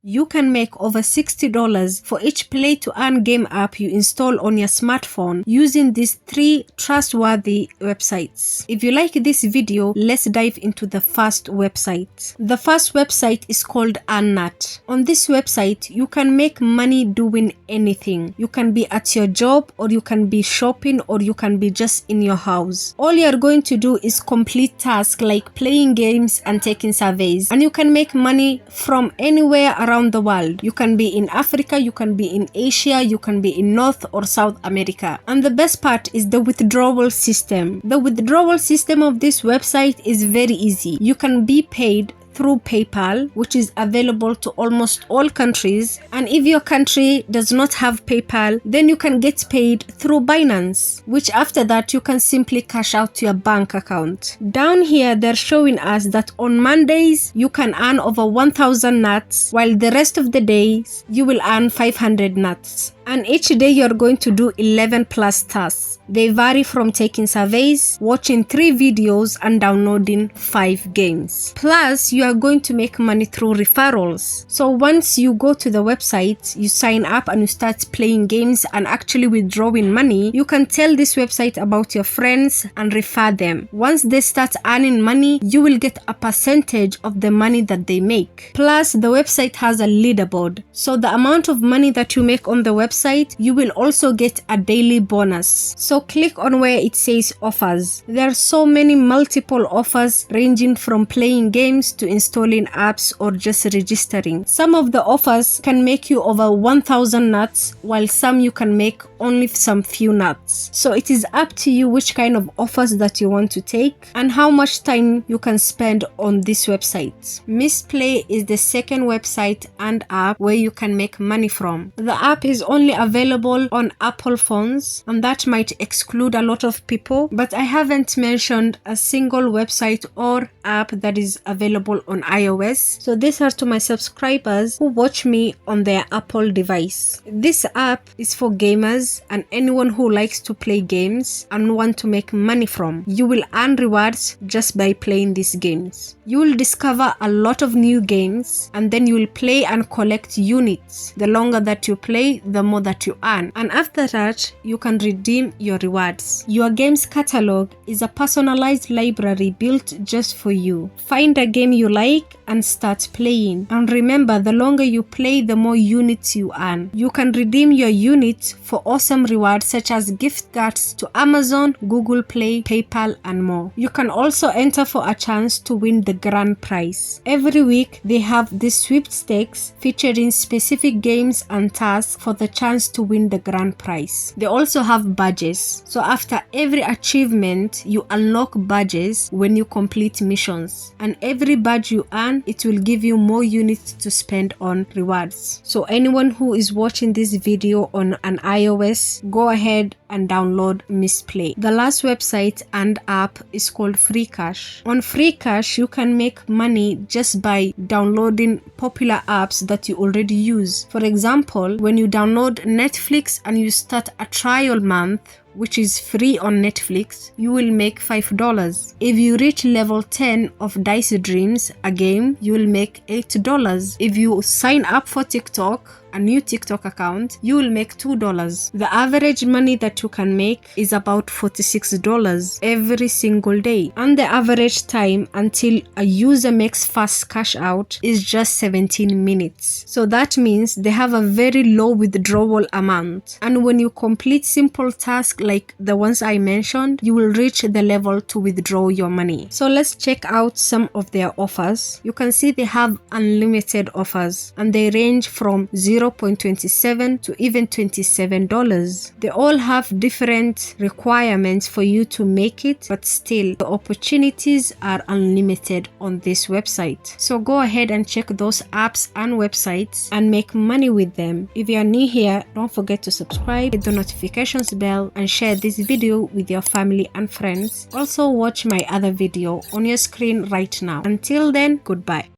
you can make over $60 for each play-to-earn game app you install on your smartphone using these 3 trustworthy websites. If you like this video, let's dive into the first website. The first website is called Alot. On this website, you can make money doing anything. You can be at your job, or you can be shopping, or you can be just in your house. All you're going to do is complete tasks like playing games and taking surveys, and you can make money from anywhere around the world. You can be in Africa, you can be in Asia, you can be in North or South America. And the best part is the withdrawal system. The withdrawal system of this website is very easy. You can be paid through PayPal, which is available to almost all countries. And if your country does not have PayPal, then you can get paid through Binance, which after that you can simply cash out to your bank account. Down here, they're showing us that on Mondays, you can earn over 1,000 nuts, while the rest of the days, you will earn 500 nuts. And each day you're going to do 11 plus tasks. They vary from taking surveys, watching 3 videos, and downloading 5 games. Plus, you are going to make money through referrals. So once you go to the website, you sign up and you start playing games and actually withdrawing money, you can tell this website about your friends and refer them. Once they start earning money, you will get a percentage of the money that they make. Plus, the website has a leaderboard. So the amount of money that you make on the website, you will also get a daily bonus. So click on where it says offers. There are so many multiple offers ranging from playing games to installing apps or just registering. Some of the offers can make you over 1,000 nuts, while some you can make only some few nuts. So it is up to you which kind of offers that you want to take and how much time you can spend on this website. Mistplay is the second website and app where you can make money from. The app is only available on Apple phones, and that might exclude a lot of people, but I haven't mentioned a single website or app that is available on iOS. So these are to my subscribers who watch me on their Apple device. This app is for gamers and anyone who likes to play games and want to make money from. You will earn rewards just by playing these games. You will discover a lot of new games, and then you will play and collect units. The longer that you play, the more that you earn, and after that you can redeem your rewards. Your games catalog is a personalized library built just for you. Find a game you like and start playing, and remember, the longer you play, the more units you earn. You can redeem your units for awesome rewards such as gift cards to Amazon, Google Play, PayPal, and more. You can also enter for a chance to win the grand prize. Every week they have these sweepstakes featuring specific games and tasks for the chance to win the grand prize. They also have badges. So after every achievement, you unlock badges when you complete missions. And every badge you earn, it will give you more units to spend on rewards. So anyone who is watching this video on an iOS, go ahead and download Mistplay. The last website and app is called freecash. On freecash, you can make money just by downloading popular apps that you already use. For example, when you download Netflix and you start a trial month, which is free on Netflix, you will make $5. If you reach level 10 of Dice Dreams, a game, you will make $8. If you sign up for TikTok, a new TikTok account, you will make $2. The average money that you can make is about $46 every single day, and the average time until a user makes fast cash out is just 17 minutes. So that means they have a very low withdrawal amount, and when you complete simple tasks like the ones I mentioned, you will reach the level to withdraw your money. So let's check out some of their offers. You can see they have unlimited offers, and they range from $0.27 to even $27. They all have different requirements for you to make it, but still the opportunities are unlimited on this website. So go ahead and check those apps and websites and make money with them. If you are new here, don't forget to subscribe, hit the notifications bell, and share this video with your family and friends. Also watch my other video on your screen right now. Until then, goodbye.